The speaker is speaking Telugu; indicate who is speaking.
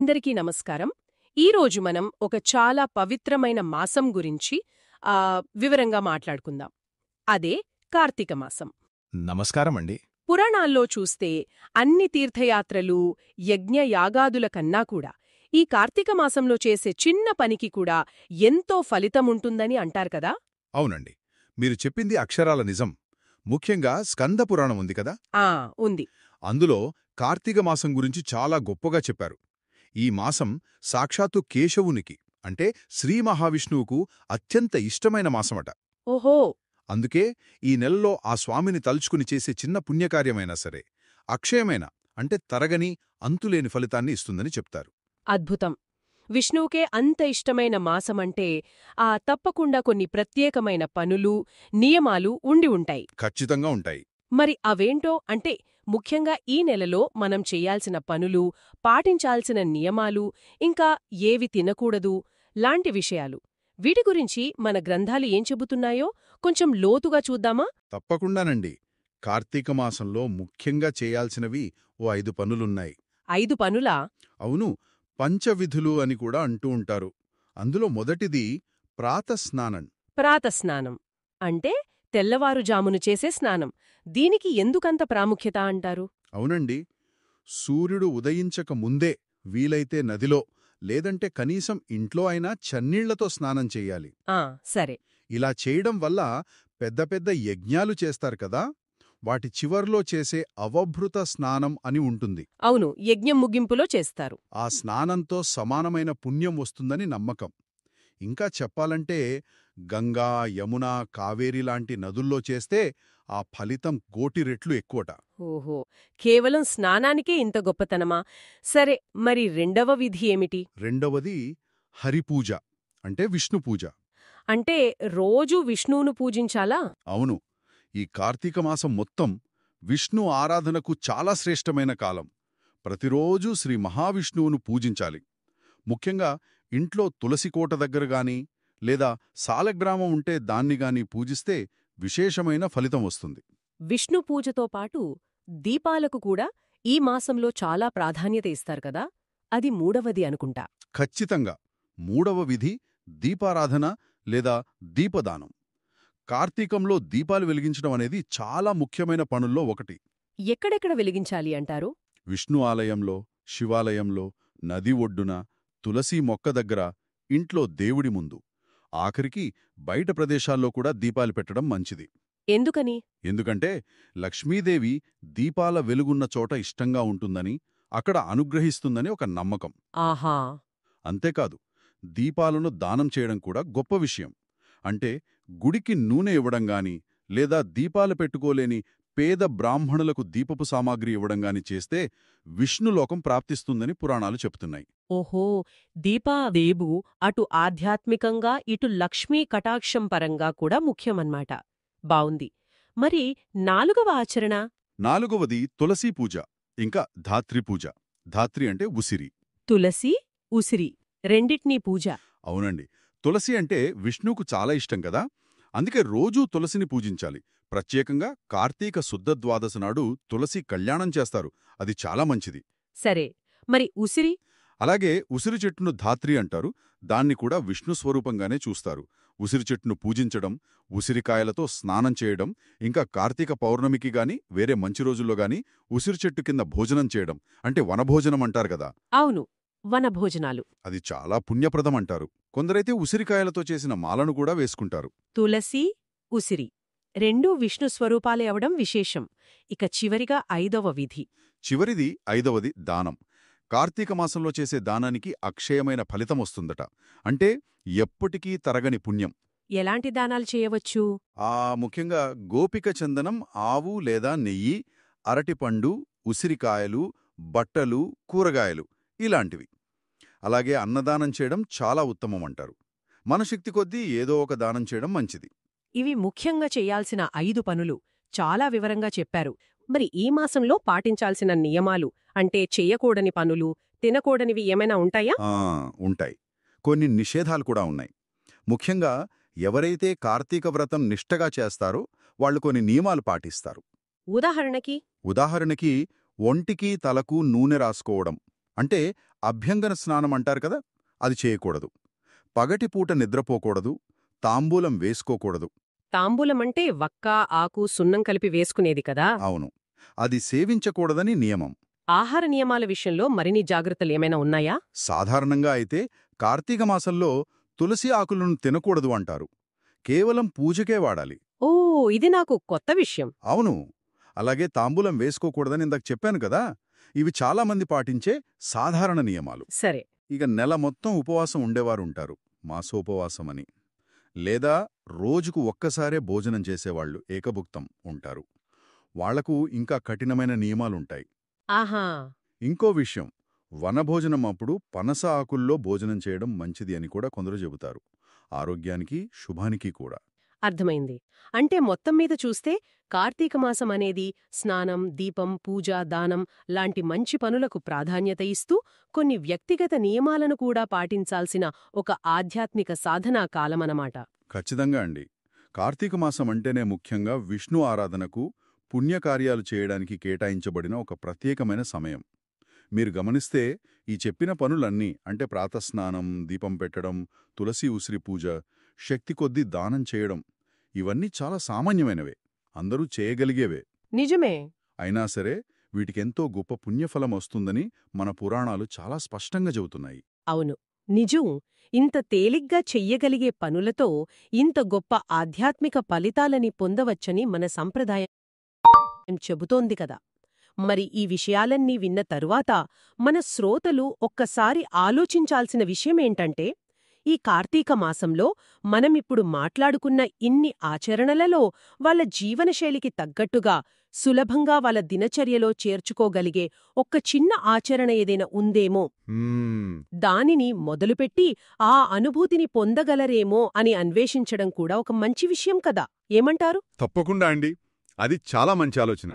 Speaker 1: అందరికీ నమస్కారం. ఈరోజు మనం ఒక చాలా పవిత్రమైన మాసం గురించి వివరంగా మాట్లాడుకుందాం. అదే కార్తీక మాసం.
Speaker 2: నమస్కారమండి.
Speaker 1: పురాణాల్లో చూస్తే అన్ని తీర్థయాత్రలు, యజ్ఞయాగాదుల కన్నా కూడా ఈ కార్తీక మాసంలో చేసే చిన్న పనికి కూడా ఎంతో ఫలితముంటుందని అంటారు కదా.
Speaker 2: అవునండి, మీరు చెప్పింది అక్షరాల నిజం. ముఖ్యంగా స్కంద పురాణం ఉంది కదా,
Speaker 1: ఉంది.
Speaker 2: అందులో కార్తీక మాసం గురించి చాలా గొప్పగా చెప్పారు. ఈ మాసం సాక్షాత్తు కేశవునికి అంటే శ్రీ మహావిష్ణువుకు అత్యంత ఇష్టమైన మాసమట.
Speaker 1: ఓహో.
Speaker 2: అందుకే ఈ నెలలో ఆ స్వామిని తలుచుకుని చేసే చిన్న పుణ్యకార్యమైనా సరే అక్షయమైన అంటే తరగని అంతులేని ఫలితాన్ని ఇస్తుందని చెప్తారు.
Speaker 1: అద్భుతం. విష్ణువుకే అంత ఇష్టమైన మాసమంటే తప్పకుండా కొన్ని ప్రత్యేకమైన పనులు, నియమాలు ఉండి ఉంటాయి.
Speaker 2: ఖచ్చితంగా ఉంటాయి.
Speaker 1: మరి అవేంటో అంటే ముఖ్యంగా ఈ నెలలో మనం చెయ్యాల్సిన పనులు, పాటించాల్సిన నియమాలు, ఇంకా ఏవి తినకూడదు లాంటి విషయాలు. వీటి గురించి మన గ్రంథాలు ఏం చెబుతున్నాయో కొంచెం లోతుగా చూద్దామా?
Speaker 2: తప్పకుండానండి. కార్తీక మాసంలో ముఖ్యంగా చేయాల్సినవి ఓ 5 పనులున్నాయి.
Speaker 1: 5 పనులా?
Speaker 2: అవును, పంచవిధులు అని కూడా అంటూ ఉంటారు. అందులో మొదటిది ప్రాతస్నానం.
Speaker 1: ప్రాతస్నానం అంటే తెల్లవారుజామును చేసే స్నానం. దీనికి ఎందుకంత ప్రాముఖ్యత అంటారు?
Speaker 2: అవునండి, సూర్యుడు ఉదయించక ముందే వీలైతే నదిలో లేదంటే కనీసం ఇంట్లో అయినా చన్నీళ్లతో స్నానం చెయ్యాలి.
Speaker 1: సరే.
Speaker 2: ఇలా చేయడం వల్ల పెద్ద పెద్ద యజ్ఞాలు చేస్తారు కదా, వాటి చివర్లో చేసే అవభృత స్నానం అని ఉంటుంది.
Speaker 1: అవును, యజ్ఞం ముగింపులో చేస్తారు.
Speaker 2: ఆ స్నానంతో సమానమైన పుణ్యం వస్తుందని నమ్మకం. ఇంకా చెప్పాలంటే గంగా, యమున, కావేరి లాంటి నదుల్లో చేస్తే ఆ ఫలితం కోటి రెట్లు ఎక్కువట.
Speaker 1: ఓహో, కేవలం స్నానానికే ఇంత గొప్పతనమా? సరే, మరి రెండవ విధి ఏమిటి?
Speaker 2: రెండవది హరిపూజ అంటే విష్ణుపూజ.
Speaker 1: అంటే రోజూ విష్ణువును పూజించాలా?
Speaker 2: అవును, ఈ కార్తీక మాసం మొత్తం విష్ణు ఆరాధనకు చాలా శ్రేష్టమైన కాలం. ప్రతిరోజూ శ్రీ మహావిష్ణువును పూజించాలి. ముఖ్యంగా ఇంట్లో తులసికోట దగ్గరగాని లేదా సాలగ్రామం ఉంటే దాన్నిగాని పూజిస్తే విశేషమైన ఫలితం వస్తుంది.
Speaker 1: విష్ణు పూజతో పాటు దీపాలకు కూడా ఈ మాసంలో చాలా ప్రాధాన్యత ఇస్తారు కదా, అది మూడవది అనుకుంటా.
Speaker 2: ఖచ్చితంగా మూడవ విధి దీపారాధన లేదా దీపదానం. కార్తీకంలో దీపాలు వెలిగించడం అనేది చాలా ముఖ్యమైన పనుల్లో ఒకటి.
Speaker 1: ఎక్కడెక్కడ వెలిగించాలి అంటారు?
Speaker 2: విష్ణు ఆలయంలో, శివాలయంలో, నది ఒడ్డున, తులసీ మొక్క దగ్గర, ఇంట్లో దేవుడి ముందు, ఆఖరికి బయట ప్రదేశాల్లో కూడా దీపాలు పెట్టడం మంచిది.
Speaker 1: ఎందుకని?
Speaker 2: ఎందుకంటే లక్ష్మీదేవి దీపాల వెలుగున్న చోట ఇష్టంగా ఉంటుందని, అక్కడ అనుగ్రహిస్తుందని ఒక నమ్మకం.
Speaker 1: ఆహా.
Speaker 2: అంతేకాదు, దీపాలను దానం చేయడం కూడా గొప్ప విషయం. అంటే గుడికి నూనె ఇవ్వడంగాని లేదా దీపాలు పెట్టుకోలేని పేద బ్రాహ్మణులకు దీపపు సామాగ్రి ఇవ్వడంగాని చేస్తే విష్ణులోకం ప్రాప్తిస్తుందని పురాణాలు చెప్తున్నాయి.
Speaker 1: ఓహో, దీపాదేవు అటు ఆధ్యాత్మికంగా ఇటు లక్ష్మీ కటాక్షం పరంగా కూడా ముఖ్యమన్నమాట. బావుంది. మరి నాలుగవ ఆచరణ?
Speaker 2: నాలుగవది తులసీ పూజ, ఇంకా ధాత్రి పూజ. ధాత్రి అంటే ఉసిరి.
Speaker 1: తులసి, ఉసిరి రెండిట్నీ పూజ.
Speaker 2: అవునండి, తులసి అంటే విష్ణువుకు చాలా ఇష్టం కదా, అందుకే రోజూ తులసిని పూజించాలి. ప్రత్యేకంగా కార్తీక శుద్ధ ద్వాదశి నాడు తులసి కళ్యాణం చేస్తారు, అది చాలా మంచిది.
Speaker 1: సరే, మరి ఉసిరి?
Speaker 2: అలాగే ఉసిరి చెట్టును ధాత్రి అంటారు, దాన్ని కూడా విష్ణు స్వరూపంగానే చూస్తారు. ఉసిరి చెట్టును పూజించడం, ఉసిరికాయలతో స్నానం చేయడం, ఇంకా కార్తీక పౌర్ణమికి గాని వేరే మంచి రోజుల్లో గాని ఉసిరి చెట్టు కింద భోజనం చేయడం అంటే వనభోజనం అంటారు కదా.
Speaker 1: అవును, వనభోజనాలు.
Speaker 2: అది చాలా పుణ్యప్రదం అంటారు. కొందరైతే ఉసిరికాయలతో చేసిన మాలను కూడా వేసుకుంటారు.
Speaker 1: తులసి, ఉసిరి రెండూ విష్ణు స్వరూపాలే అవడం విశేషం. ఇక చివరిగా 5వ విధి.
Speaker 2: చివరిది 5వది దానం. కార్తీక మాసంలో చేసే దానానికి అక్షయమైన ఫలితం వస్తుందట. అంటే ఎప్పటికీ తరగని పుణ్యం.
Speaker 1: ఎలాంటి దానాలు చేయవచ్చు?
Speaker 2: ముఖ్యంగా గోపిక చందనం, ఆవు లేదా నెయ్యి, అరటిపండు, ఉసిరికాయలు, బట్టలు, కూరగాయలు ఇలాంటివి. అలాగే అన్నదానం చేయడం చాలా ఉత్తమమంటారు. మన శక్తి కొద్దీ ఏదో ఒక దానం చేయడం మంచిది.
Speaker 1: ఇవి ముఖ్యంగా చెయ్యాల్సిన 5 పనులు. చాలా వివరంగా చెప్పారు. మరి ఈ మాసంలో పాటించాల్సిన నియమాలు అంటే చెయ్యకూడని పనులు, తినకూడనివి ఏమైనా ఉంటాయా?
Speaker 2: ఉంటాయి. కొన్ని నిషేధాలు కూడా ఉన్నాయి. ముఖ్యంగా ఎవరైతే కార్తీక వ్రతం నిష్టగా చేస్తారో వాళ్ళు కొన్ని నియమాలు పాటిస్తారు.
Speaker 1: ఉదాహరణకి
Speaker 2: ఒంటికి తలకు నూనె రాసుకోవడం, అంటే అభ్యంగన స్నానం అంటారు కదా, అది చేయకూడదు. పగటిపూట నిద్రపోకూడదు. తాంబూలం వేసుకోకూడదు.
Speaker 1: తాంబూలమంటే వక్క, ఆకు, సున్నం కలిపి వేసుకునేది కదా.
Speaker 2: అవును, అది సేవించకూడదని నియమం.
Speaker 1: ఆహార నియమాల విషయంలో మరిన్ని జాగ్రత్తలేమైనా ఉన్నాయా?
Speaker 2: సాధారణంగా అయితే కార్తీక మాసంలో తులసి ఆకులను తినకూడదు అంటారు. కేవలం పూజకే వాడాలి.
Speaker 1: ఓ, ఇది నాకు కొత్త విషయం.
Speaker 2: అవును, అలాగే తాంబూలం వేసుకోకూడదని ఇందాక చెప్పాను కదా, ఇవి చాలామంది పాటించే సాధారణ నియమాలు.
Speaker 1: సరే.
Speaker 2: ఇక నెల మొత్తం ఉపవాసం ఉండేవారుంటారు, మాసోపవాసమని. లేదా రోజుకు ఒక్కసారే భోజనం చేసేవాళ్లు, ఏకభుక్తం ఉంటారు. వాళ్లకు ఇంకా కఠినమైన నియమాలుంటాయి.
Speaker 1: ఆహా.
Speaker 2: ఇంకో విషయం, వనభోజనం అప్పుడు పనస ఆకుల్లో భోజనం చేయడం మంచిది అని కూడా కొందరు చెబుతారు. ఆరోగ్యానికి, శుభానికి కూడా.
Speaker 1: అర్థమైంది. అంటే మొత్తం మీద చూస్తే కార్తీక మాసం అనేది స్నానం, దీపం, పూజ, దానం లాంటి మంచి పనులకు ప్రాధాన్యత ఇస్తూ కొన్ని వ్యక్తిగత నియమాలను కూడా పాటించాల్సిన ఒక ఆధ్యాత్మిక సాధనా కాలమనమాట.
Speaker 2: ఖచ్చితంగా అండి. కార్తీక మాసం అంటేనే ముఖ్యంగా విష్ణు ఆరాధనకు, పుణ్యకార్యాలు చేయడానికి కేటాయించబడిన ఒక ప్రత్యేకమైన సమయం. మీరు గమనిస్తే ఈ చెప్పిన పనులన్నీ, అంటే ప్రాతస్నానం, దీపం పెట్టడం, తులసి ఉసిరి పూజ, శక్తి కొద్దీ దానం చేయడం, ఇవన్నీ చాలా సామాన్యమైనవే, అందరూ చేయగలిగేవే.
Speaker 1: నిజమే.
Speaker 2: అయినా సరే వీటికెంతో గొప్ప పుణ్యఫలం వస్తుందని మన పురాణాలు చాలా స్పష్టంగా చెబుతున్నాయి.
Speaker 1: అవును, నిజం. ఇంత తేలిగ్గా చెయ్యగలిగే పనులతో ఇంత గొప్ప ఆధ్యాత్మిక ఫలితాలని పొందవచ్చని మన సంప్రదాయం చెబుతోంది కదా. మరి ఈ విషయాలన్నీ విన్న తరువాత మన శ్రోతలు ఒక్కసారి ఆలోచించాల్సిన విషయమేంటంటే, ఈ కార్తీక మాసంలో మనమిప్పుడు మాట్లాడుకున్న ఇన్ని ఆచరణలలో వాళ్ళ జీవనశైలికి తగ్గట్టుగా సులభంగా వాళ్ళ దినచర్యలో చేర్చుకోగలిగే ఒక్క చిన్న ఆచరణ ఏదైనా ఉందేమో, దానిని మొదలుపెట్టి ఆ అనుభూతిని పొందగలరేమో అని అన్వేషించడం కూడా ఒక మంచి విషయం కదా. ఏమంటారు?
Speaker 3: తప్పకుండా అండి, అది చాలా మంచి ఆలోచన.